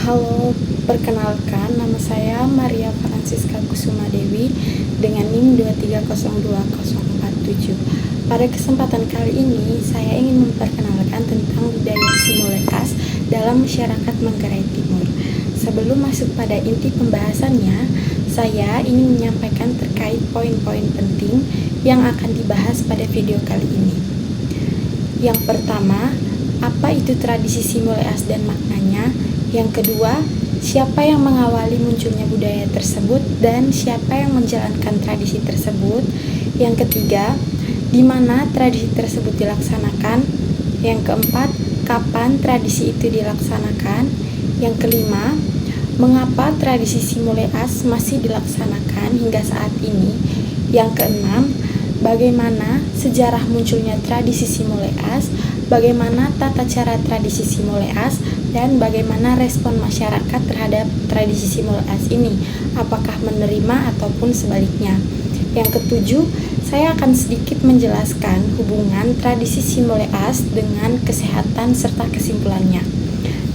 Halo, perkenalkan nama saya Maria Francisca Kusuma Dewi dengan NIM 2302047. Pada kesempatan kali ini, saya ingin memperkenalkan tentang budaya Simoleas dalam masyarakat Manggarai Timur. Sebelum masuk pada inti pembahasannya, saya ingin menyampaikan terkait poin-poin penting yang akan dibahas pada video kali ini. Yang pertama, apa itu tradisi Simoleas dan maknanya? Yang kedua, siapa yang mengawali munculnya budaya tersebut dan siapa yang menjalankan tradisi tersebut? Yang ketiga, di mana tradisi tersebut dilaksanakan? Yang keempat, kapan tradisi itu dilaksanakan? Yang kelima, mengapa tradisi Simoleas masih dilaksanakan hingga saat ini? Yang keenam, bagaimana sejarah munculnya tradisi Simoleas? Bagaimana tata cara tradisi Simoleas dan bagaimana respon masyarakat terhadap tradisi Simoleas ini, apakah menerima ataupun sebaliknya. Yang ketujuh, saya akan sedikit menjelaskan hubungan tradisi Simoleas dengan kesehatan serta kesimpulannya.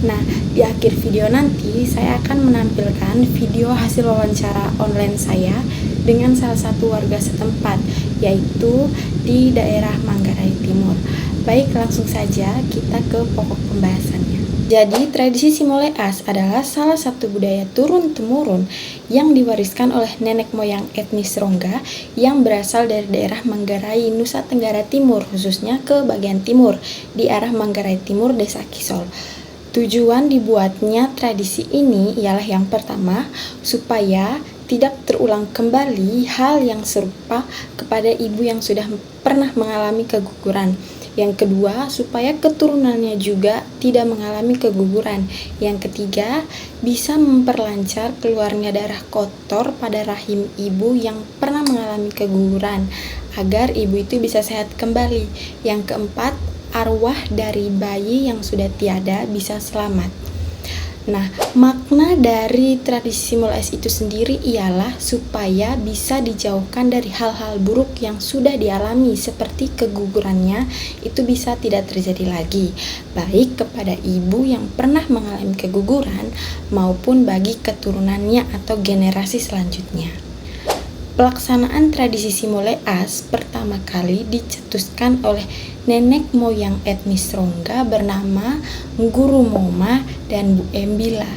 Nah, di akhir video nanti saya akan menampilkan video hasil wawancara online saya dengan salah satu warga setempat, yaitu di daerah Manggarai Timur. Baik, langsung saja kita ke pokok pembahasannya. Jadi, tradisi Simoleas adalah salah satu budaya turun-temurun yang diwariskan oleh nenek moyang etnis Rongga yang berasal dari daerah Manggarai, Nusa Tenggara Timur, khususnya ke bagian timur, di arah Manggarai Timur, Desa Kisol. Tujuan dibuatnya tradisi ini ialah yang pertama, supaya tidak terulang kembali hal yang serupa kepada ibu yang sudah pernah mengalami keguguran. Yang kedua, supaya keturunannya juga tidak mengalami keguguran. Yang ketiga, bisa memperlancar keluarnya darah kotor pada rahim ibu yang pernah mengalami keguguran, agar ibu itu bisa sehat kembali. Yang keempat, arwah dari bayi yang sudah tiada bisa selamat. Nah, makna dari tradisi Simoleas itu sendiri ialah supaya bisa dijauhkan dari hal-hal buruk yang sudah dialami seperti kegugurannya itu bisa tidak terjadi lagi, baik kepada ibu yang pernah mengalami keguguran maupun bagi keturunannya atau generasi selanjutnya. Pelaksanaan tradisi Simoleas pertama kali dicetuskan oleh nenek moyang etnis Rongga bernama Guru Moma dan Bu Embila.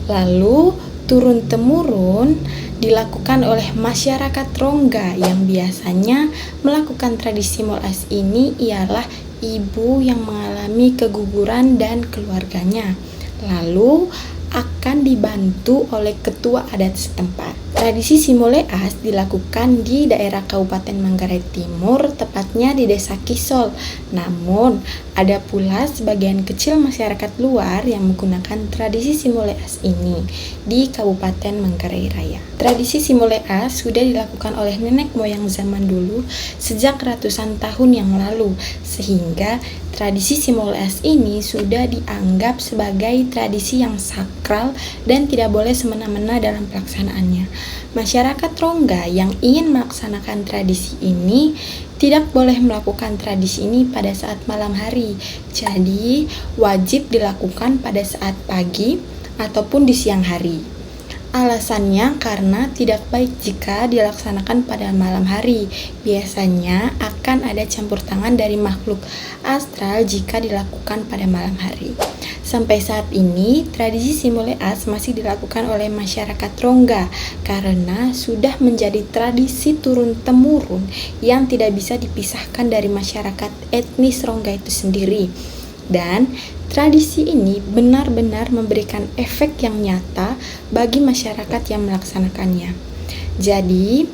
Lalu turun-temurun dilakukan oleh masyarakat Rongga yang biasanya melakukan tradisi Simoleas ini ialah ibu yang mengalami keguguran dan keluarganya. Lalu akan dibantu oleh ketua adat setempat. Tradisi Simoleas dilakukan di daerah Kabupaten Manggarai Timur, tepatnya di Desa Kisol. Namun, ada pula sebagian kecil masyarakat luar yang menggunakan tradisi Simoleas ini di Kabupaten Manggarai Raya. Tradisi Simoleas sudah dilakukan oleh nenek moyang zaman dulu sejak ratusan tahun yang lalu, sehingga tradisi Simoleas ini sudah dianggap sebagai tradisi yang sakral dan tidak boleh semena-mena dalam pelaksanaannya. Masyarakat Rongga yang ingin melaksanakan tradisi ini tidak boleh melakukan tradisi ini pada saat malam hari. Jadi, wajib dilakukan pada saat pagi ataupun di siang hari. Alasannya karena tidak baik jika dilaksanakan pada malam hari. Biasanya akan ada campur tangan dari makhluk astral jika dilakukan pada malam hari. Sampai saat ini, tradisi Simoleas masih dilakukan oleh masyarakat Rongga karena sudah menjadi tradisi turun-temurun yang tidak bisa dipisahkan dari masyarakat etnis Rongga itu sendiri. Dan tradisi ini benar-benar memberikan efek yang nyata bagi masyarakat yang melaksanakannya. Jadi,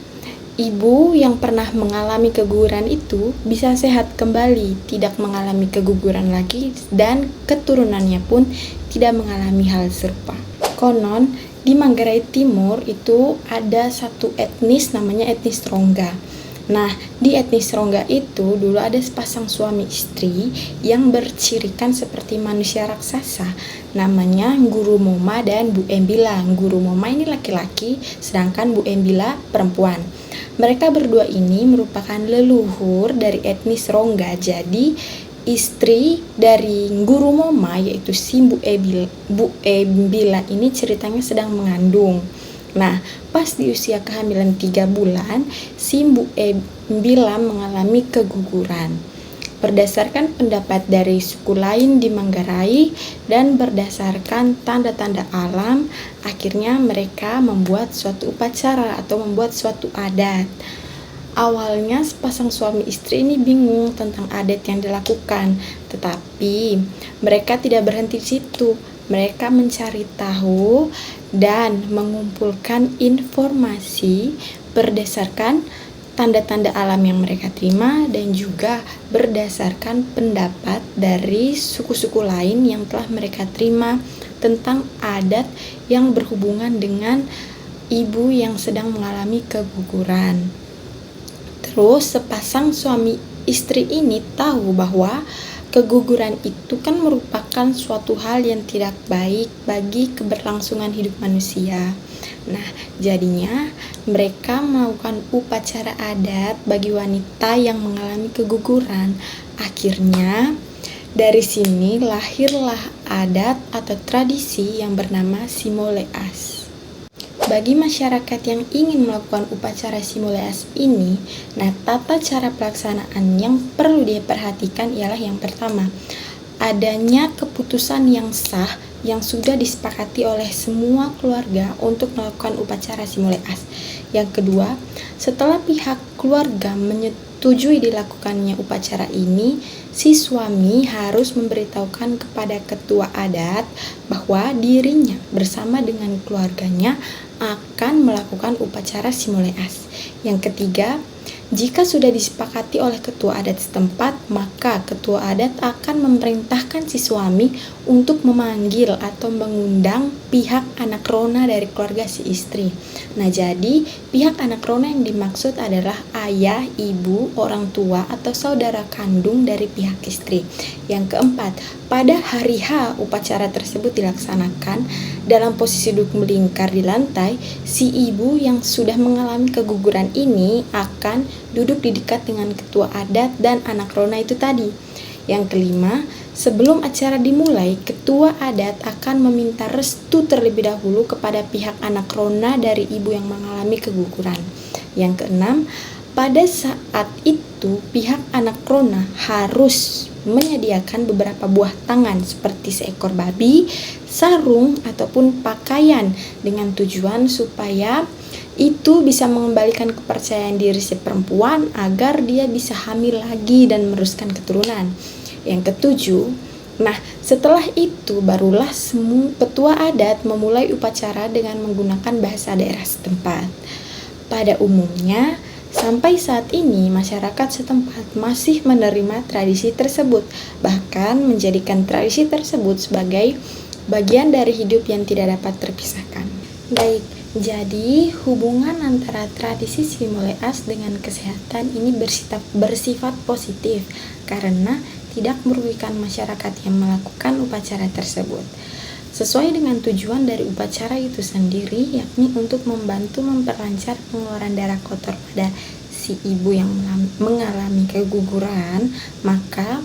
ibu yang pernah mengalami keguguran itu bisa sehat kembali, tidak mengalami keguguran lagi, dan keturunannya pun tidak mengalami hal serupa. Konon, di Manggarai Timur itu ada satu etnis namanya etnis Rongga. Nah, di etnis Rongga itu dulu ada sepasang suami istri yang bercirikan seperti manusia raksasa. Namanya Guru Moma dan Bu Embila. Guru Moma ini laki-laki, sedangkan Bu Embila perempuan. Mereka berdua ini merupakan leluhur dari etnis Rongga. Jadi, istri dari Guru Moma, yaitu si Bu Embila ini ceritanya sedang mengandung. Nah, pas di usia kehamilan 3 bulan, si Bu Embila mengalami keguguran. Berdasarkan pendapat dari suku lain di Manggarai dan berdasarkan tanda-tanda alam, akhirnya mereka membuat suatu upacara atau membuat suatu adat. Awalnya sepasang suami istri ini bingung tentang adat yang dilakukan, tetapi mereka tidak berhenti di situ. Mereka mencari tahu dan mengumpulkan informasi berdasarkan tanda-tanda alam yang mereka terima dan juga berdasarkan pendapat dari suku-suku lain yang telah mereka terima tentang adat yang berhubungan dengan ibu yang sedang mengalami keguguran. Terus sepasang suami istri ini tahu bahwa keguguran itu kan merupakan suatu hal yang tidak baik bagi keberlangsungan hidup manusia. Nah, jadinya mereka melakukan upacara adat bagi wanita yang mengalami keguguran. Akhirnya dari sini lahirlah adat atau tradisi yang bernama Simoleas. Bagi masyarakat yang ingin melakukan upacara Simoleas ini, nah tata cara pelaksanaan yang perlu diperhatikan ialah yang pertama, adanya keputusan yang sah yang sudah disepakati oleh semua keluarga untuk melakukan upacara Simoleas. Yang kedua, setelah pihak keluarga menyetujui dilakukannya upacara ini, si suami harus memberitahukan kepada ketua adat bahwa dirinya bersama dengan keluarganya akan melakukan upacara Simoleas. Yang ketiga, jika sudah disepakati oleh ketua adat setempat, maka ketua adat akan memerintahkan si suami untuk memanggil atau mengundang pihak anak rona dari keluarga si istri. Nah, jadi pihak anak rona yang dimaksud adalah ayah, ibu, orang tua, atau saudara kandung dari pihak istri. Yang keempat, pada hari H upacara tersebut dilaksanakan dalam posisi duduk melingkar di lantai, si ibu yang sudah mengalami keguguran ini akan duduk di dekat dengan ketua adat dan anak rona itu tadi. Yang kelima, sebelum acara dimulai, ketua adat akan meminta restu terlebih dahulu kepada pihak anak rona dari ibu yang mengalami keguguran. Yang keenam, pada saat itu pihak anak rona harus menyediakan beberapa buah tangan seperti seekor babi, sarung, ataupun pakaian dengan tujuan supaya itu bisa mengembalikan kepercayaan diri si perempuan agar dia bisa hamil lagi dan meneruskan keturunan. Yang ketujuh, nah setelah itu barulah semua ketua adat memulai upacara dengan menggunakan bahasa daerah setempat. Pada umumnya, sampai saat ini masyarakat setempat masih menerima tradisi tersebut, bahkan menjadikan tradisi tersebut sebagai bagian dari hidup yang tidak dapat terpisahkan. Baik, jadi hubungan antara tradisi Simoleas dengan kesehatan ini bersifat positif karena tidak merugikan masyarakat yang melakukan upacara tersebut. Sesuai dengan tujuan dari upacara itu sendiri, yakni untuk membantu memperlancar pengeluaran darah kotor pada si ibu yang mengalami keguguran, maka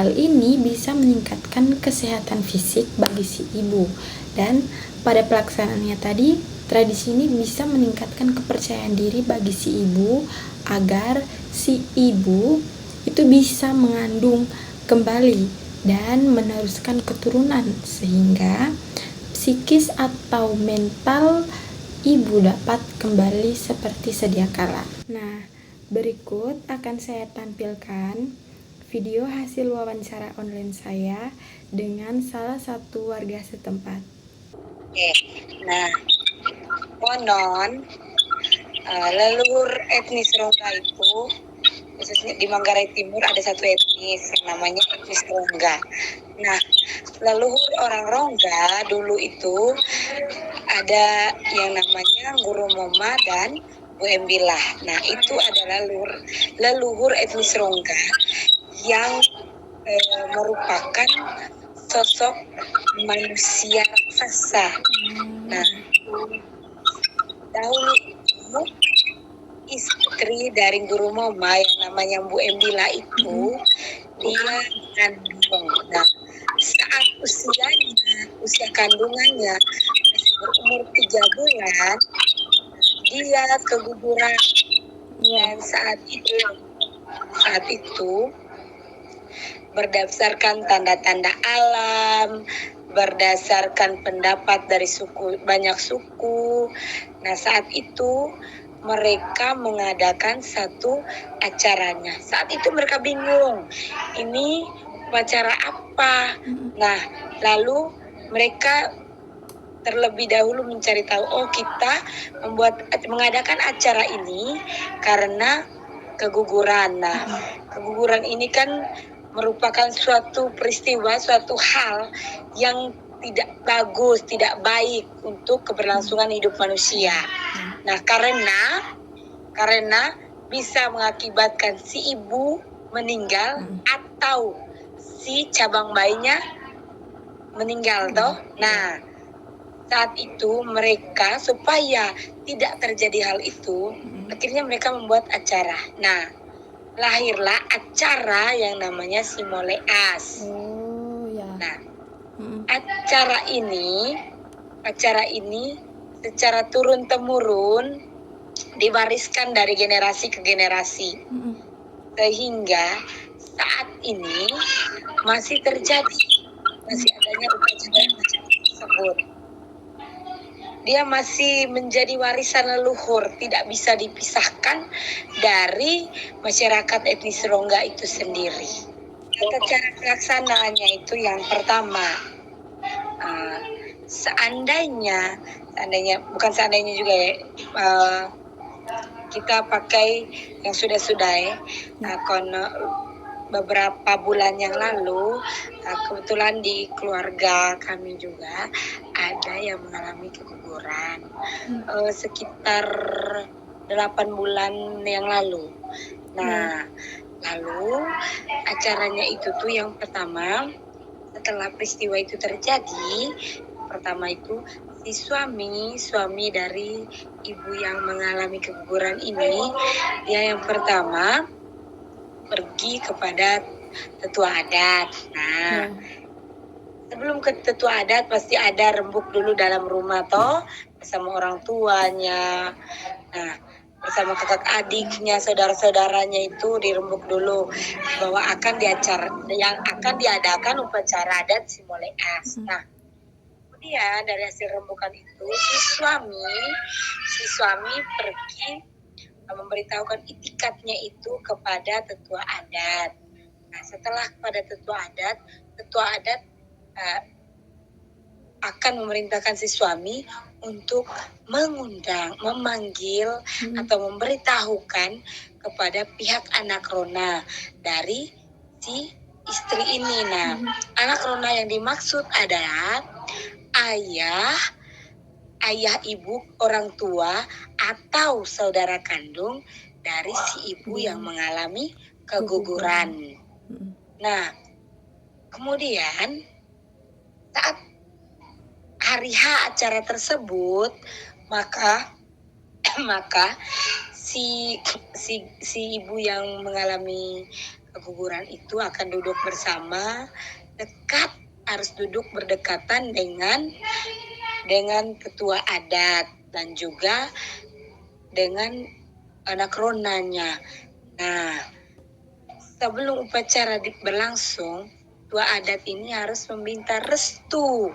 hal ini bisa meningkatkan kesehatan fisik bagi si ibu. Dan pada pelaksanaannya tadi, tradisi ini bisa meningkatkan kepercayaan diri bagi si ibu agar si ibu itu bisa mengandung kembali dan meneruskan keturunan sehingga psikis atau mental ibu dapat kembali seperti sedia kala. Nah, berikut akan saya tampilkan video hasil wawancara online saya dengan salah satu warga setempat. Nah, konon leluhur etnis Rongga itu, khususnya di Manggarai Timur ada satu etnis yang namanya etnis Rongga. Nah, leluhur orang Rongga dulu itu ada yang namanya Guru Moma dan Bu Embilah. Nah, itu adalah leluhur etnis Rongga yang merupakan sosok manusia raksasa. Nah, dahulu itu istri dari Guru Moma yang namanya Bu Embila itu dia kandung. Nah, saat usia kandungannya masih berumur 3 bulan, dia keguguran. Ya. Dan saat itu berdasarkan tanda-tanda alam, berdasarkan pendapat dari banyak suku. Nah, saat itu mereka mengadakan satu acaranya. Saat itu mereka bingung, ini upacara apa? Nah, lalu mereka terlebih dahulu mencari tahu, oh kita mengadakan acara ini karena keguguran. Nah, keguguran ini kan merupakan suatu peristiwa, suatu hal yang tidak bagus, tidak baik untuk keberlangsungan hidup manusia. Nah, karena bisa mengakibatkan si ibu meninggal atau si cabang bayinya meninggal toh. Nah, saat itu mereka supaya tidak terjadi hal itu, akhirnya mereka membuat acara. Nah, lahirlah acara yang namanya Simoleas. Oh ya. Nah, acara ini secara turun temurun diwariskan dari generasi ke generasi, sehingga saat ini masih adanya upacara tersebut. Dia masih menjadi warisan leluhur, tidak bisa dipisahkan dari masyarakat etnis Rongga itu sendiri. Tata cara pelaksanaannya itu yang pertama, seandainya juga ya, kita pakai yang sudah ya. Beberapa bulan yang lalu, kebetulan di keluarga kami juga ada yang mengalami keguguran sekitar 8 bulan yang lalu. Nah, lalu acaranya itu tuh yang pertama, setelah peristiwa itu terjadi, pertama itu si suami dari ibu yang mengalami keguguran ini, dia yang pertama pergi kepada tetua adat. Nah, sebelum ke tetua adat pasti ada rembuk dulu dalam rumah toh, bersama orang tuanya. Nah, bersama kakak adiknya, saudara-saudaranya itu dirembuk dulu bahwa akan diadakan upacara adat Simoleas. Nah, kemudian dari hasil rembukan itu si suami pergi memberitahukan itikadnya itu kepada tetua adat. Nah, setelah kepada tetua adat akan memerintahkan si suami untuk memanggil atau memberitahukan kepada pihak anak rona dari si istri ini. Nah, anak rona yang dimaksud adalah ayah ibu, orang tua, atau saudara kandung dari si ibu yang mengalami keguguran. Nah, kemudian saat hari H acara tersebut, maka si ibu yang mengalami keguguran itu akan duduk bersama, harus duduk berdekatan dengan ketua adat dan juga dengan anak ronanya. Nah, sebelum upacara berlangsung, ketua adat ini harus meminta restu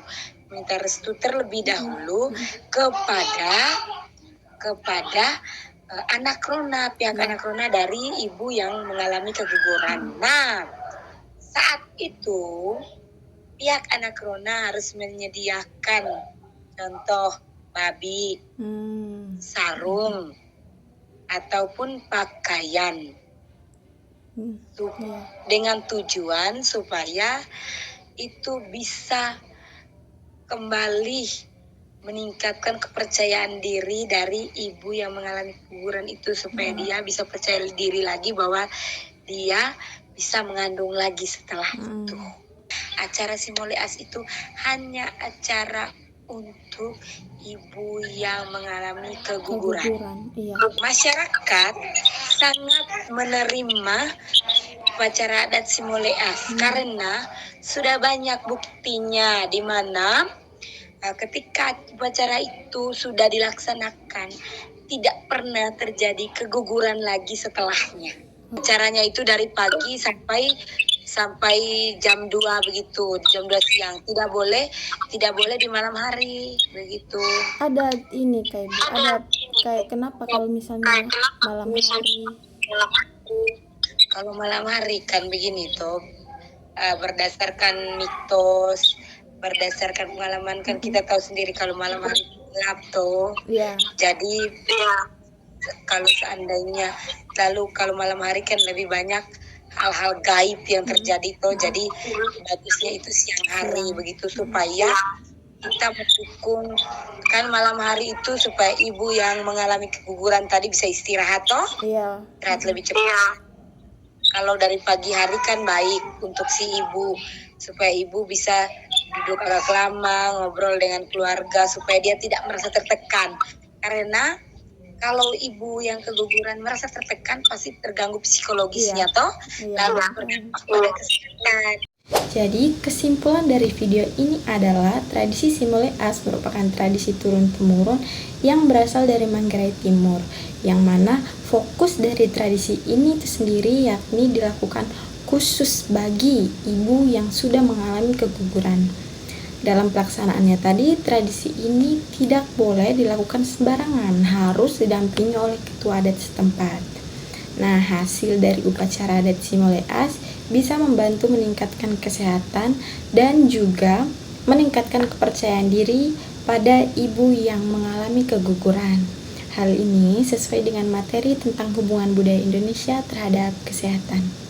terlebih dahulu kepada pihak anak rona dari ibu yang mengalami keguguran. Nah, saat itu pihak anak rona harus menyediakan contoh babi, sarung, ataupun pakaian dengan tujuan supaya itu bisa kembali meningkatkan kepercayaan diri dari ibu yang mengalami keguguran itu, supaya dia bisa percaya diri lagi bahwa dia bisa mengandung lagi setelah itu. Acara Simoleas itu hanya acara untuk ibu yang mengalami keguguran. Iya. Masyarakat sangat menerima upacara adat Simoleas karena sudah banyak buktinya di mana ketika upacara itu sudah dilaksanakan tidak pernah terjadi keguguran lagi setelahnya. Acaranya itu dari pagi sampai jam 2 begitu, jam 2 siang. Tidak boleh di malam hari begitu. Ada ini kayak Bu, ada kayak kenapa kalau misalnya malam hari? Kalau malam hari kan begini toh, berdasarkan mitos, berdasarkan pengalaman kan kita tahu sendiri kalau malam hari gelap toh. Ya, Jadi kalau seandainya kalau malam hari kan lebih banyak hal-hal gaib yang terjadi toh. Jadi bagusnya itu siang hari begitu supaya kita mendukung kan malam hari itu supaya ibu yang mengalami keguguran tadi bisa istirahat toh. iya. Istirahat lebih cepat. Kalau dari pagi hari kan baik untuk si ibu supaya ibu bisa duduk agak lama ngobrol dengan keluarga supaya dia tidak merasa tertekan. Karena kalau ibu yang keguguran merasa tertekan pasti terganggu psikologisnya toh, lalu berdampak pada kesehatan. Jadi kesimpulan dari video ini adalah tradisi Simoleas merupakan tradisi turun-temurun yang berasal dari Manggarai Timur, yang mana fokus dari tradisi ini itu sendiri yakni dilakukan khusus bagi ibu yang sudah mengalami keguguran. Dalam pelaksanaannya tadi, tradisi ini tidak boleh dilakukan sembarangan, harus didampingi oleh ketua adat setempat. Nah, hasil dari upacara adat Simoleas bisa membantu meningkatkan kesehatan dan juga meningkatkan kepercayaan diri pada ibu yang mengalami keguguran. Hal ini sesuai dengan materi tentang hubungan budaya Indonesia terhadap kesehatan.